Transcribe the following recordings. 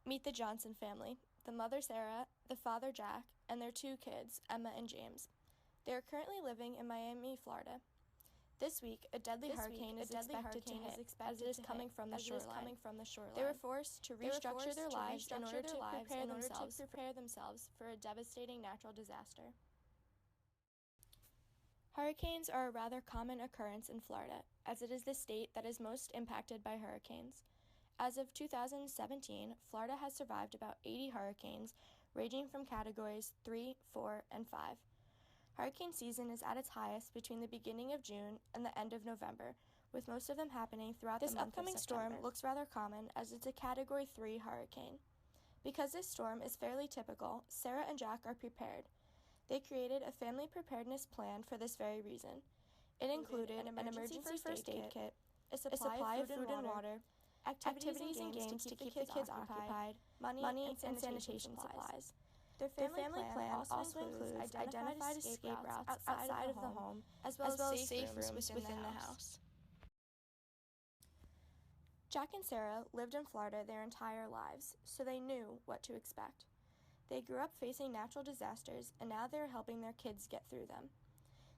Meet the Johnson family, the mother Sarah, the father Jack, and their two kids, Emma and James. They are currently living in Miami, Florida. This week, a deadly hurricane is expected to hit, as it is coming from the shoreline. They were forced to restructure their lives in order to prepare themselves for a devastating natural disaster. Hurricanes are a rather common occurrence in Florida, as it is the state that is most impacted by hurricanes. As of 2017, Florida has survived about 80 hurricanes, ranging from categories 3, 4, and 5. Hurricane season is at its highest between the beginning of June and the end of November, with most of them happening throughout the month of September. This upcoming storm looks rather common, as it's a Category 3 hurricane. Because this storm is fairly typical, Sarah and Jack are prepared. They created a family preparedness plan for this very reason. It included an emergency first aid kit, a supply of food and water, activities and games to keep the kids occupied, money and sanitation supplies. Their family plan also includes identified escape routes outside of the home, as well as safe rooms within the house. Jack and Sarah lived in Florida their entire lives, so they knew what to expect. They grew up facing natural disasters, and now they are helping their kids get through them.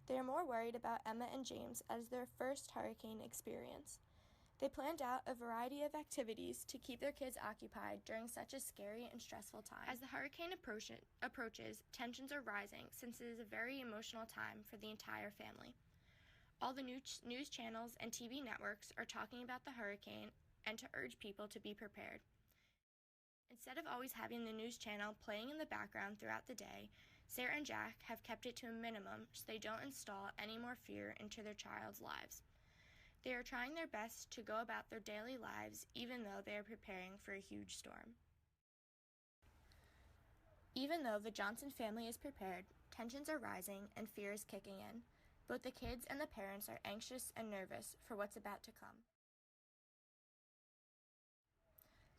They are more worried about Emma and James as their first hurricane experience. They planned out a variety of activities to keep their kids occupied during such a scary and stressful time. As the hurricane approaches, tensions are rising since it is a very emotional time for the entire family. All the news channels and TV networks are talking about the hurricane and to urge people to be prepared. Instead of always having the news channel playing in the background throughout the day, Sarah and Jack have kept it to a minimum so they don't install any more fear into their child's lives. They are trying their best to go about their daily lives even though they are preparing for a huge storm. Even though the Johnson family is prepared, tensions are rising and fear is kicking in. Both the kids and the parents are anxious and nervous for what's about to come.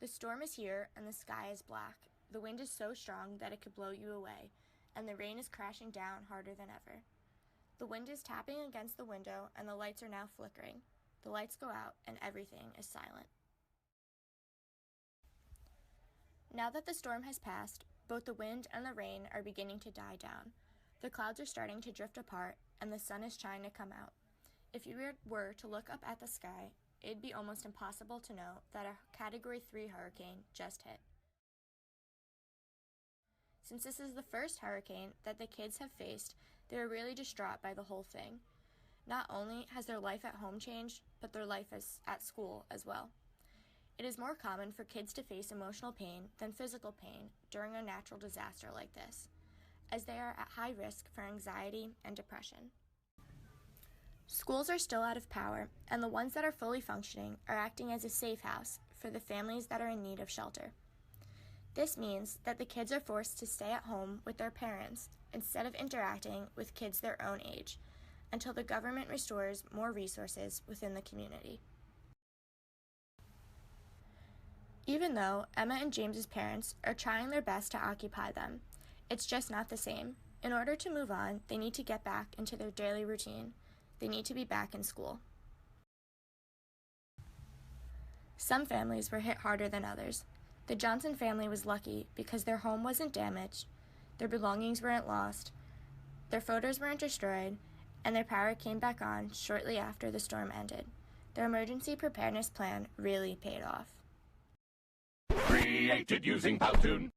The storm is here and the sky is black. The wind is so strong that it could blow you away, and the rain is crashing down harder than ever. The wind is tapping against the window and the lights are now flickering. The lights go out and everything is silent. Now that the storm has passed, both the wind and the rain are beginning to die down. The clouds are starting to drift apart and the sun is trying to come out. If you were to look up at the sky, it'd be almost impossible to know that a Category 3 hurricane just hit. Since this is the first hurricane that the kids have faced, they are really distraught by the whole thing. Not only has their life at home changed, but their life at school as well. It is more common for kids to face emotional pain than physical pain during a natural disaster like this, as they are at high risk for anxiety and depression. Schools are still out of power, and the ones that are fully functioning are acting as a safe house for the families that are in need of shelter. This means that the kids are forced to stay at home with their parents instead of interacting with kids their own age, until the government restores more resources within the community. Even though Emma and James's parents are trying their best to occupy them, it's just not the same. In order to move on, they need to get back into their daily routine. They need to be back in school. Some families were hit harder than others. The Johnson family was lucky because their home wasn't damaged, their belongings weren't lost, their photos weren't destroyed, and their power came back on shortly after the storm ended. Their emergency preparedness plan really paid off. Created using Powtoon.